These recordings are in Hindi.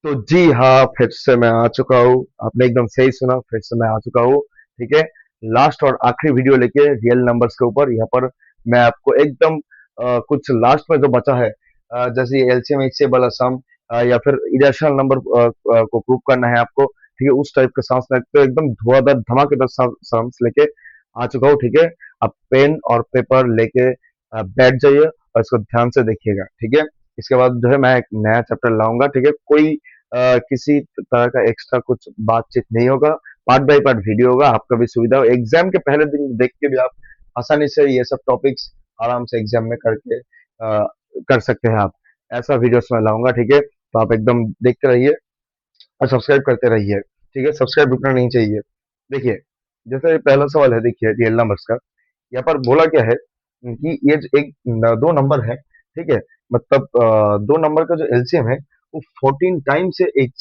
तो जी हाँ, फिर से मैं आ चुका हूँ। आपने एकदम सही सुना, फिर से मैं आ चुका हूँ। ठीक है, लास्ट और आखिरी वीडियो लेके रियल नंबर्स के ऊपर। यहाँ पर मैं आपको एकदम कुछ लास्ट में जो बचा है, जैसे एलसीएम एचसीएफ वाला सम, या फिर इरेशनल नंबर को प्रूव करना है आपको। ठीक है, उस टाइप के साथ मैं तो एकदम धुआंधार धमाकेदार सम्स लेके आ चुका हूँ। ठीक है, आप पेन और पेपर लेके बैठ जाइए और इसको ध्यान से देखिएगा। ठीक है, इसके बाद जो है मैं एक नया चैप्टर लाऊंगा। ठीक है, कोई किसी तरह का एक्स्ट्रा कुछ बातचीत नहीं होगा। पार्ट बाय पार्ट वीडियो होगा, आपका भी सुविधा हो। एग्जाम के पहले दिन देख के भी आप आसानी से ये सब टॉपिक्स आराम से एग्जाम में करके कर सकते हैं आप। ऐसा वीडियोस मैं लाऊंगा। ठीक है, तो आप एकदम देखते रहिए और सब्सक्राइब करते रहिए। ठीक है, सब्सक्राइब रुकना नहीं चाहिए। देखिए, जैसे ये पहला सवाल है, देखिए रियल नंबर्स का। यहाँ पर बोला क्या है कि ये जो एक दो नंबर है। ठीक है, मतलब दो नंबर का जो एलसीएम है वो 14 टाइम से एच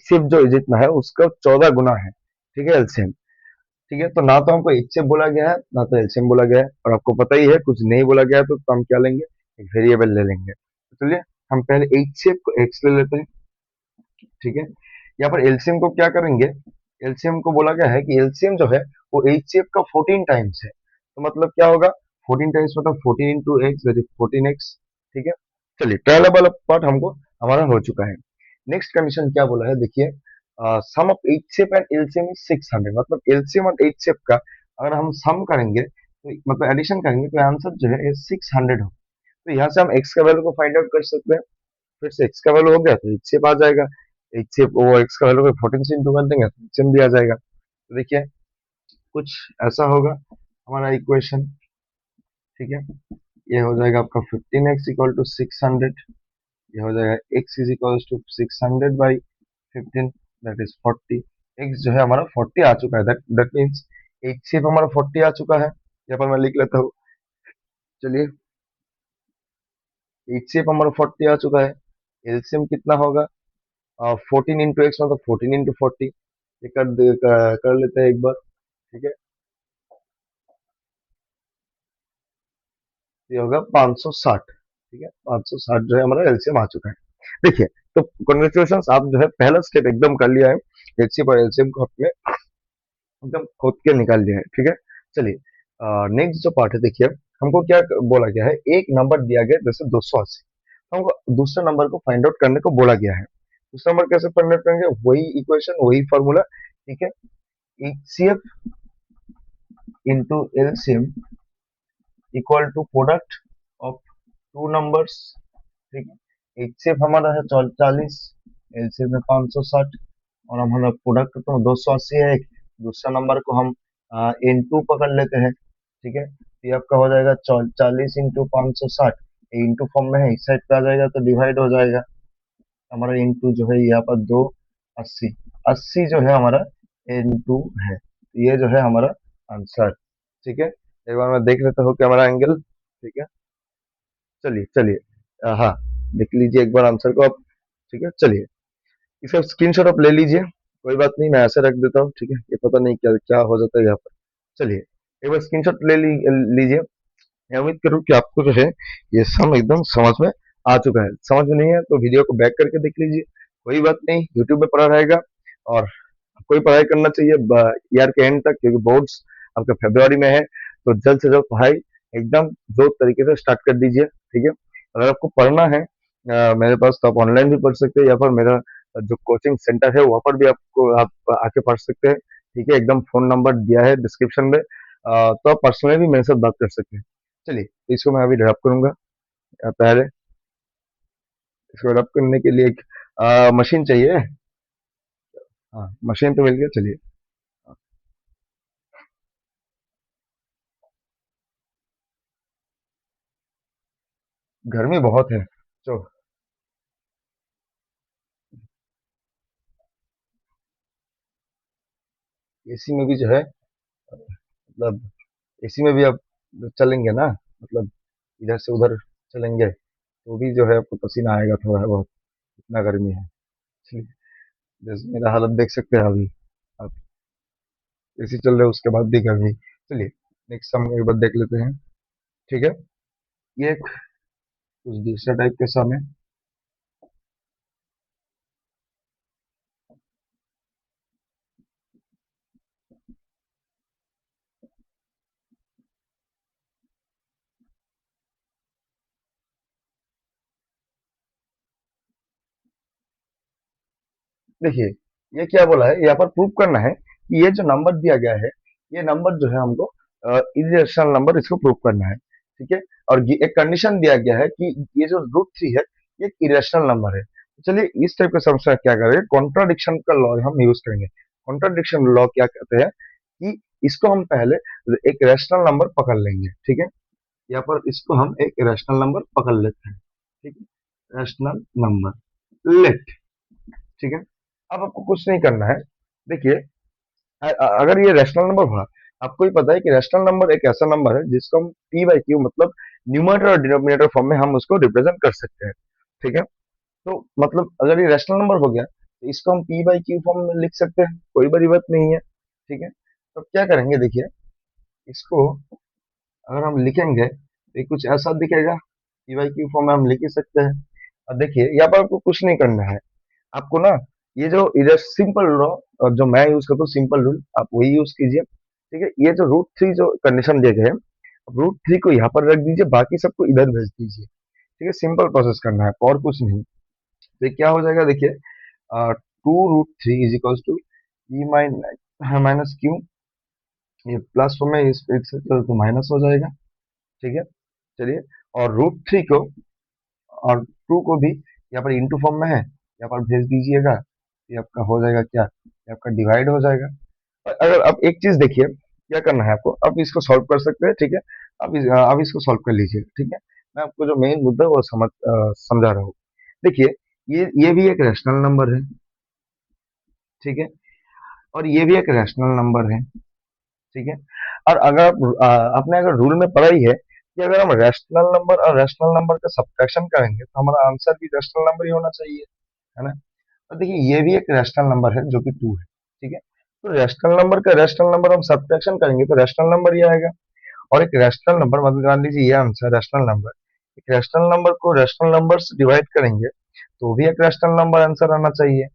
सेप जो जितना है उसका 14 गुना है। ठीक है, एलसीएम। ठीक है, तो ना तो हमको एच सेप बोला गया है, ना तो एलसीएम बोला गया है, और आपको पता ही है कुछ नहीं बोला गया है तो हम क्या लेंगे, एक वेरिएबल ले लेंगे। तो चलिए हम पहले एच सेप को एक्स ले लेते हैं। ठीक है, यहाँ पर एलसीएम को क्या करेंगे, एलसीएम को बोला गया है कि एलसीएम जो है वो एचसीएफ का 14 टाइम्स है। तो मतलब क्या होगा, 14 टाइम्स मतलब 14 into x, that is 14x। ठीक है, चलिए पहला वाला पार्ट हमको हमारा हो चुका है। नेक्स्ट कंडीशन क्या बोला है, देखिए sum of HCF and LCM is 600। मतलब एलसीएम और एचसीएफ का अगर हम सम करेंगे तो मतलब एडिशन करेंगे तो आंसर जो है 600 हो। तो यहाँ से हम एक्स का वैल्यू को फाइंड आउट कर सकते हैं। फिर से एक्स का वैल्यू हो गया तो एच सेप आ जाएगा। एच सेप वो एक्स का वैल्यू को 14 से इंटू कर देंगे तो एच भी आ जाएगा। तो देखिए कुछ ऐसा होगा हमारा इक्वेशन। ठीक है, ये हो जाएगा आपका 15x इक्वल टू 600। ये हो जाएगा x is equal to 600 by 15, that is 40। x जो है हमारा 40 आ चुका है, दैट दैट मीन्स एच सेप हमारा 40 आ चुका है। यहाँ पर मैं लिख लेता हूँ। चलिए, एच सेप हमारा 40 आ चुका है। एलसीएम कितना होगा, 14 इंटू एक्स मतलब 14 इंटू 40। ये कर लेते हैं एक बार। ठीक है, ये होगा 560। ठीक है, 560 जो है हमारा एलसीएम आ चुका है। देखिए, तो कॉन्ग्रेचुलेशन, आप जो है पहला स्टेप एकदम कर लिया है। एचसीएफ और एलसीएम को आपने एकदम खोद के निकाल लिया है। ठीक है, चलिए नेक्स्ट जो पार्ट है, देखिए हमको क्या बोला गया है, एक नंबर दिया गया जैसे 280। हमको दूसरे नंबर को फाइंड आउट करने को बोला गया है। दूसरा नंबर कैसे फाइंड आउट करेंगे, वही इक्वेशन वही फॉर्मूला। ठीक है, HCF into LCM equal to product of two numbers. ठीक है, एचसीएफ हमारा है 40, एलसीएम है 560, और हमारा प्रोडक्ट तो 280 है। एक दूसरा नंबर को हम इन टू पकड़ लेते हैं। ठीक है, तो ये आपका हो जाएगा 40 इंटू 560। इंटू फॉर्म में है, इस साइड पे आ जाएगा तो डिवाइड हो जाएगा। हमारा इंटू जो है यहाँ पर 280, 80 जो है हमारा इंटू है, तो ये जो है हमारा आंसर। ठीक है, एक बार मैं देख लेता हूँ कि हमारा एंगल। ठीक है, चलिए चलिए, हाँ, देख लीजिए एक बार आंसर को आप। ठीक है, चलिए इसका स्क्रीनशॉट आप ले लीजिए। कोई बात नहीं, मैं ऐसे रख देता हूँ। ठीक है, ये पता नहीं क्या क्या हो जाता है यहाँ पर। चलिए एक बार स्क्रीनशॉट लीजिए। मैं उम्मीद करूँ कि आपको जो है ये सम एकदम समझ में आ चुका है। समझ में नहीं है तो वीडियो को बैक करके देख लीजिए, कोई बात नहीं, यूट्यूब में पड़ा रहेगा। और कोई पढ़ाई करना चाहिए ईयर के एंड तक, क्योंकि बोर्ड्स आपके फरवरी में है। तो जल्द से जल्द पढ़ाई एकदम जो तरीके से स्टार्ट कर दीजिए। ठीक है, अगर आपको पढ़ना है मेरे पास, तो आप ऑनलाइन भी पढ़ सकते हैं, या फिर मेरा जो कोचिंग सेंटर है वहाँ पर भी आपको आप आके पढ़ सकते हैं। ठीक है, एकदम फोन नंबर दिया है डिस्क्रिप्शन में, तो आप पर्सनली भी मेरे साथ बात कर सकते हैं। चलिए, तो इसको मैं अभी ड्रॉप करूंगा। पहले इसको ड्रॉप करने के लिए एक मशीन चाहिए। हाँ, मशीन तो मिल गया, चलिए। गर्मी बहुत है। तो एसी में भी जो है, मतलब एसी में भी आप चलेंगे ना, मतलब इधर से उधर चलेंगे तो भी जो है आपको पसीना आएगा थोड़ा बहुत, इतना गर्मी है। इसलिए जैसे मेरा हालत देख सकते हैं अभी आप, एसी चल रहा है उसके बाद भी गर्मी। चलिए नेक्स्ट हम एक बार देख लेते हैं। ठीक है, ये एक कुछ दूसरा टाइप के सम है। देखिए ये क्या बोला है, यहाँ पर प्रूव करना है कि ये जो नंबर दिया गया है, ये नंबर जो है हमको इरेशनल नंबर, इसको प्रूव करना है। ठीक है, और ये एक कंडीशन दिया गया है कि ये जो रूट थ्री है ये एक इरेशनल नंबर है। तो चलिए इस टाइप के समस्या क्या करेंगे, कॉन्ट्राडिक्शन का लॉ हम यूज करेंगे। कॉन्ट्राडिक्शन लॉ क्या कहते हैं कि इसको हम पहले एक रैशनल नंबर पकड़ लेंगे। ठीक है, यहाँ पर इसको हम एक रैशनल नंबर पकड़ लेते हैं। ठीक है, रैशनल नंबर लेट। ठीक है, अब आपको कुछ नहीं करना है। देखिए अगर ये रैशनल नंबर हुआ, आपको ही पता है कि रैशनल नंबर एक ऐसा नंबर है जिसको हम पी बाई क्यू, मतलब न्यूमरेटर और डिनोमिनेटर फॉर्म में हम उसको रिप्रेजेंट कर सकते हैं। ठीक है, तो मतलब अगर ये रैशनल नंबर हो गया तो इसको हम पी बाई क्यू फॉर्म में लिख सकते हैं, कोई बड़ी बात नहीं है। ठीक है, तो क्या करेंगे, देखिए इसको अगर हम लिखेंगे तो ये कुछ ऐसा दिखेगा, पी बाई क्यू फॉर्म में हम लिख ही सकते हैं। और देखिए यहाँ पर आपको कुछ नहीं करना है, आपको ना ये जो इधर सिंपल लॉ और जो मैं यूज करता हूँ सिंपल रूल, आप वही यूज कीजिए। ठीक है, ये जो रूट थ्री जो कंडीशन दिए गए हैं, रूट थ्री को यहाँ पर रख दीजिए, बाकी सबको इधर भेज दीजिए। ठीक है, सिंपल प्रोसेस करना है और कुछ नहीं। तो ये क्या हो जाएगा, देखिए two root three is equal to e minus q, ये प्लस फॉर्म में इस तो माइनस हो जाएगा। ठीक है, चलिए, और रूट थ्री को और टू को भी यहाँ पर इंटू फॉर्म में है, यहाँ पर भेज दीजिएगा। ये आपका हो जाएगा क्या, ये आपका डिवाइड हो जाएगा। और अगर आप एक चीज देखिए क्या करना है आपको, आप इसको सॉल्व कर सकते हैं। ठीक है, आप इसको सॉल्व कर लीजिए। ठीक है, मैं आपको जो मेन मुद्दा है वो समझा रहा हूँ। देखिए ये भी एक रैशनल नंबर है। ठीक है, और ये भी एक रैशनल नंबर है। ठीक है, और अगर आपने अगर रूल में पढ़ा ही है कि अगर हम रैशनल नंबर और रैशनल नंबर का सब्ट्रैक्शन करेंगे तो हमारा आंसर भी रैशनल नंबर ही होना चाहिए, है ना। और देखिए ये भी एक रैशनल नंबर है जो कि टू है। ठीक है, तो रैशनल नंबर का रैशनल नंबर हम सब्ट्रैक्शन करेंगे तो रैशनल नंबर ही आएगा। और एक रैशनल नंबर, मतलब मान लीजिए ये आंसर रैशनल नंबर, एक रैशनल नंबर को रैशनल नंबर से डिवाइड करेंगे तो भी एक रैशनल नंबर आंसर आना चाहिए।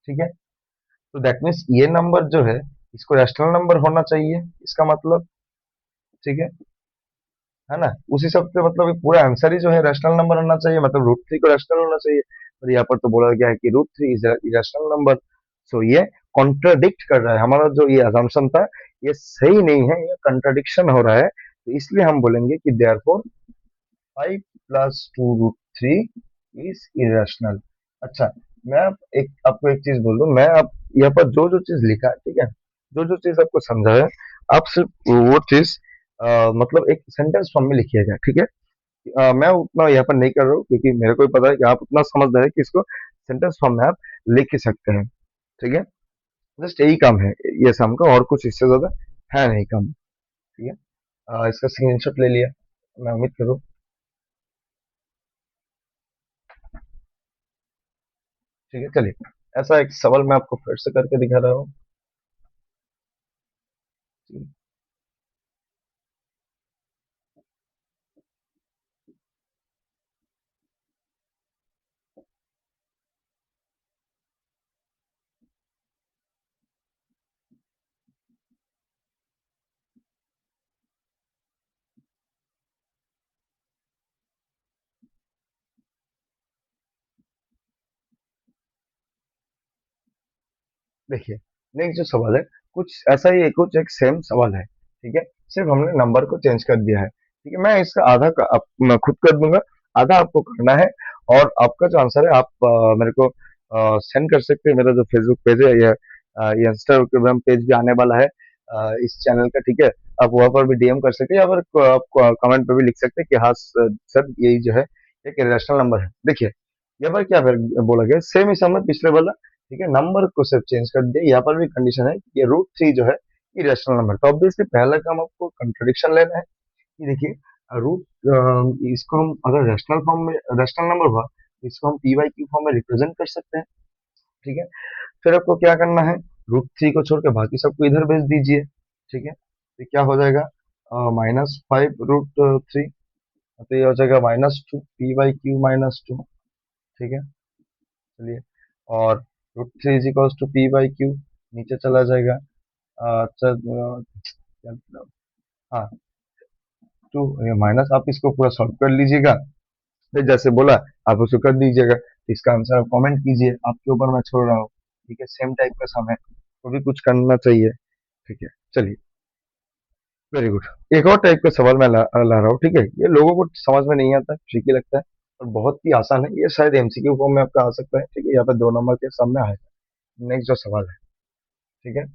ठीक है, तो दैट मीन्स ये नंबर जो है इसको रैशनल नंबर होना चाहिए, इसका मतलब। ठीक है ना, उसी सब पे मतलब ये पूरा आंसर ही जो है रैशनल नंबर होना चाहिए, मतलब रूट थ्री को रैशनल होना चाहिए। और यहाँ पर तो बोला गया है कि root three is irrational number. So ये कॉन्ट्राडिक्ट कर रहा है, हमारा जो ये असम्पशन था ये सही नहीं है, ये कंट्राडिक्शन हो रहा है। तो इसलिए हम बोलेंगे कि therefore five plus two root three is irrational. अच्छा, मैं आपको एक चीज बोल दूं, मैं आप यहाँ पर जो जो चीज लिखा है, ठीक है, जो जो चीज आपको समझा है, आप सिर्फ वो चीज मतलब एक सेंटेंस फॉर्म में लिखिएगा। ठीक है, मैं उतना यहाँ पर नहीं कर रहा हूँ क्योंकि मेरे को भी पता है कि आप उतना समझदार है कि इसको सेंटेंस फॉर्म में आप लिख ही सकते हैं। ठीक है, जस्ट यही काम है ये शाम का, और कुछ इससे ज्यादा है नहीं काम। ठीक है, इसका स्क्रीनशॉट ले लिया, मैं उम्मीद करूँ। ठीक है, चलिए ऐसा एक सवाल मैं आपको फिर से करके दिखा रहा हूँ। देखिए नेक्स्ट जो सवाल है कुछ ऐसा ही है, कुछ एक सेम सवाल है। ठीक है, सिर्फ हमने नंबर को चेंज कर दिया है। ठीक है, मैं इसका आधा मैं खुद कर दूंगा, आधा आपको करना है। और आपका जो आंसर है आप मेरे को सेंड कर सकते हैं। मेरा जो फेसबुक पेज है या ये इंस्टाग्राम पेज भी आने वाला है इस चैनल का। ठीक है, आप वहाँ पर भी डीएम कर सकते हैं या फिर आप कमेंट पे भी लिख सकते हैं कि हाँ सर यही जो है एक इरेशनल नंबर है। देखिए यहाँ पर क्या बोला गया, सेम ही समय पिछले वाला। ठीक है, नंबर को सिर्फ चेंज कर दिया, यहाँ पर भी कंडीशन है कि ये रूट थ्री जो है इरेशनल नंबर। तो ऑब्वियसली पहला काम आपको कंट्रडिक्शन लेना है कि देखिए रूट इसको हम अगर रैशनल फॉर्म में रैशनल नंबर हुआ तो इसको हम पी वाई क्यू फॉर्म में रिप्रेजेंट कर सकते हैं। ठीक है, फिर आपको क्या करना है, रूट थ्री को छोड़ के बाकी सबको इधर भेज दीजिए। ठीक है, तो क्या हो जाएगा, माइनस फाइव रूट थ्री, तो ये हो जाएगा minus two P Y Q minus two. ठीक है, चलिए, और root three is equals to P by Q, नीचे चला जाएगा। अच्छा हाँ, टू माइनस, आप इसको पूरा सॉल्व कर लीजिएगा। फिर जैसे बोला आप उसको कर दीजिएगा, तो इसका आंसर आप कमेंट कीजिए, आपके ऊपर मैं छोड़ रहा हूँ। ठीक है, सेम टाइप का सम है, वो भी कुछ करना चाहिए। ठीक है, चलिए, वेरी गुड। एक और टाइप का सवाल मैं ला रहा हूँ, ठीक है, ये लोगों को समझ में नहीं आता, ट्रिकी लगता है और बहुत ही आसान है, ये शायद एमसीक्यू फॉर्म में आपका आ सकता है, ठीक है, यहाँ पे 2 नंबर के सम में आएगा। नेक्स्ट जो सवाल है, ठीक है,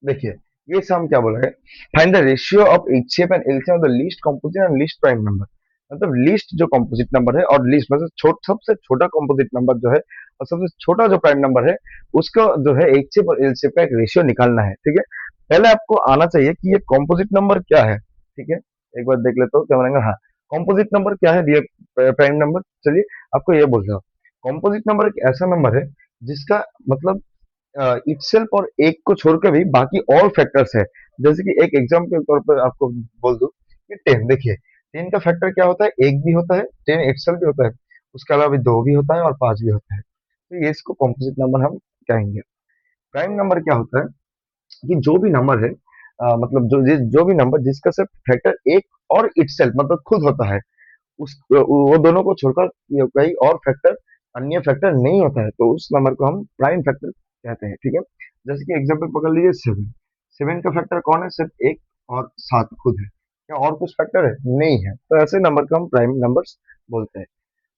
देखिए, ये सम क्या बोला है, find the ratio of HCF and LCM of the least composite and least prime number. मतलब लीस्ट जो कंपोजिट नंबर है और लीस्ट मतलब सबसे छोटा कंपोजिट नंबर जो है और सबसे छोटा जो प्राइम नंबर है, उसका जो है एचसीएफ और एलसीएफ का एक रेशियो निकालना है, ठीक है। पहले आपको आना चाहिए कि ये कंपोजिट नंबर क्या है, ठीक है, एक बार देख लेता हूँ क्या बनेगा। हाँ, कंपोजिट नंबर क्या है, दिया प्राइम नंबर, चलिए आपको ये बोल रहा हूँ। कंपोजिट नंबर एक ऐसा नंबर है जिसका मतलब इटसेल्फ और एक को छोड़कर भी बाकी और फैक्टर्स है। जैसे कि एक एग्जाम्पल के तौर पर आपको बोल दूं कि 10, देखिए 10 का फैक्टर क्या होता है, एक भी होता है, 10 इटसेल्फ भी होता है, उसके अलावा भी दो भी होता है और पांच भी होता है, तो ये इसको कॉम्पोजिट नंबर हम कहेंगे। प्राइम नंबर क्या होता है कि जो भी नंबर है, मतलब जो भी नंबर जिसका सिर्फ फैक्टर एक और इटसेल्फ मतलब खुद होता है, उस वो दोनों को छोड़कर ये कई और फैक्टर अन्य फैक्टर नहीं होता है, तो उस नंबर को हम प्राइम फैक्टर कहते हैं, ठीक है। जैसे कि एग्जांपल पकड़ लीजिए 7, 7 का फैक्टर कौन है, सिर्फ एक और 7 खुद है, क्या और कुछ फैक्टर है, नहीं है, तो ऐसे नंबर को हम प्राइम नंबर्स बोलते हैं।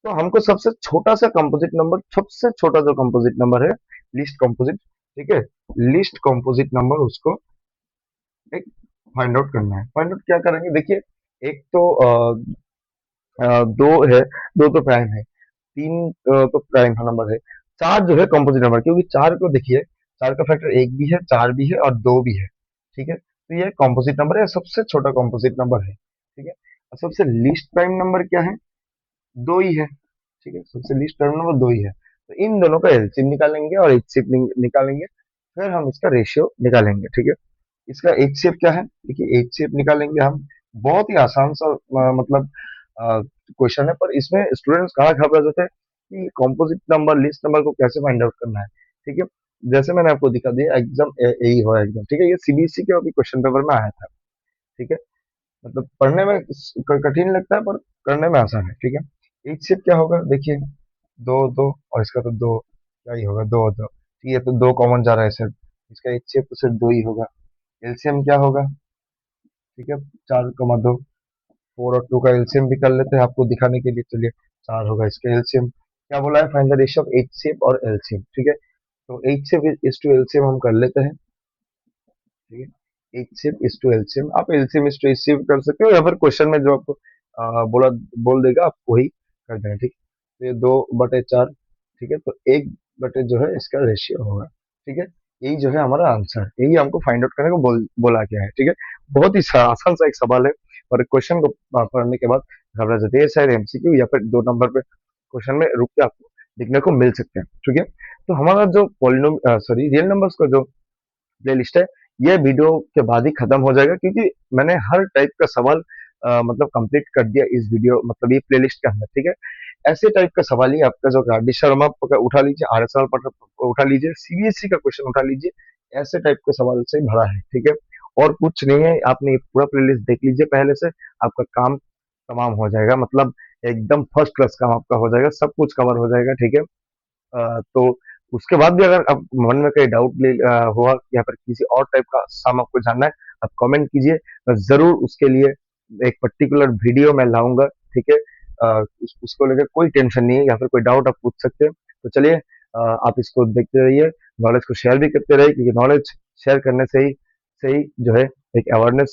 तो हमको सबसे छोटा सा कंपोजिट नंबर, सबसे छोटा जो कंपोजिट नंबर है, लीस्ट कंपोजिट, ठीक है, लीस्ट कंपोजिट नंबर उसको एक फाइंड आउट करना है। फाइंड आउट क्या करेंगे, देखिए एक तो दो है, दो तो प्राइम है, तीन तो प्राइम नंबर है, चार जो है कंपोजिट नंबर, क्योंकि चार को देखिए, चार का फैक्टर एक भी है, चार भी है और दो भी है, ठीक है, तो ये कंपोजिट नंबर है, सबसे छोटा कंपोजिट नंबर है, ठीक है। और सबसे लीस्ट प्राइम नंबर क्या है, दो ही है, ठीक है, सबसे लीस्ट प्राइम नंबर दो ही है, तो इन दोनों का एलसीएम निकालेंगे और एचसीएफ निकालेंगे, फिर हम इसका रेशियो निकालेंगे, ठीक है। इसका एचसीएफ क्या है, देखिए एचसीएफ निकालेंगे हम, बहुत ही आसान सा मतलब क्वेश्चन है, पर इसमें स्टूडेंट्स कहाँ घबरा जाते हैं कि कंपोजिट नंबर लिस्ट नंबर को कैसे फाइंड आउट करना है, ठीक है। जैसे मैंने आपको दिखा दिया, एग्जाम यही हुआ एग्जाम, ठीक है, ये सीबीएसई के अभी क्वेश्चन पेपर में आया था, ठीक है, मतलब पढ़ने में कठिन लगता है पर करने में आसान है, ठीक है। एचसीएफ क्या होगा, देखिए दो दो और इसका तो दो, क्या ही होगा, दो दो, ठीक है, तो दो कॉमन जा रहा है सिर्फ, इसका एचसीएफ तो सिर्फ दो ही होगा। एलसीएम क्या होगा, ठीक है, चार कमा दो, 4 और 2 का एलसीएम भी कर लेते हैं आपको दिखाने के लिए, चलिए चार होगा इसका एलसीएम। क्या बोला है, find the ratio of HCF और एलसीएम, ठीक है, तो एचसीएफ इज टू एलसीएम हम कर लेते हैं, ठीक है, एचसीएफ इज टू एलसीएम, आप एलसीएम इज टू एचसीएफ कर सकते हो या फिर क्वेश्चन में जो आपको बोला बोल देगा आप वही कर देना, ठीक है, तो ये 2/4, ठीक है, तो 1 बटे जो है इसका रेशियो होगा, ठीक है, यही जो है हमारा आंसर, यही हमको फाइंड आउट करने को बोला गया है, ठीक है। बहुत ही आसान सा एक सवाल है, और क्वेश्चन को पढ़ने के बाद घबरा जाते हैं, शायद एमसीक्यू या फिर 2 नंबर पे क्वेश्चन में रुक के आपको देखने को मिल सकते हैं, ठीक है। तो हमारा जो पॉलिनोम सॉरी रियल नंबर्स का जो प्लेलिस्ट है, ये वीडियो के बाद ही खत्म हो जाएगा, क्योंकि मैंने हर टाइप का सवाल मतलब कंप्लीट कर दिया इस वीडियो, मतलब ये प्लेलिस्ट के अंदर, ठीक है। ऐसे टाइप का सवाल ही आपका जो राडी शर्मा का उठा लीजिए, आरएसआर पर उठा लीजिए, सीबीएसई का क्वेश्चन उठा लीजिए, ऐसे टाइप के सवाल से भरा है, ठीक है। और कुछ नहीं है, आपने ये पूरा प्लेलिस्ट देख लीजिए पहले से, आपका काम तमाम हो जाएगा, मतलब एकदम फर्स्ट क्लास काम आपका हो जाएगा, सब कुछ कवर हो जाएगा, ठीक है। तो उसके बाद भी अगर आप मन में कहीं डाउट हुआ या फिर किसी और टाइप का सम आपको जानना है, आप कमेंट कीजिए, मैं जरूर उसके लिए एक पर्टिकुलर वीडियो मैं लाऊंगा, ठीक है। उसको लेकर कोई टेंशन नहीं है, या फिर कोई डाउट आप पूछ सकते हैं, तो चलिए आप इसको देखते रहिए, नॉलेज को शेयर भी करते रहिए, क्योंकि नॉलेज शेयर करने से ही जो है एक अवेयरनेस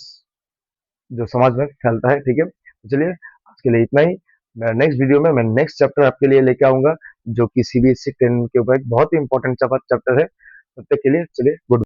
जो समाज में फैलता है, ठीक है, तो चलिए आज के लिए इतना ही। मैं नेक्स्ट वीडियो में मैं नेक्स्ट चैप्टर आपके लिए लेके आऊंगा, जो कि सीबीएसई 10 के ऊपर एक बहुत ही इंपॉर्टेंट चैप्टर है। तब तक के लिए चलिए, गुड।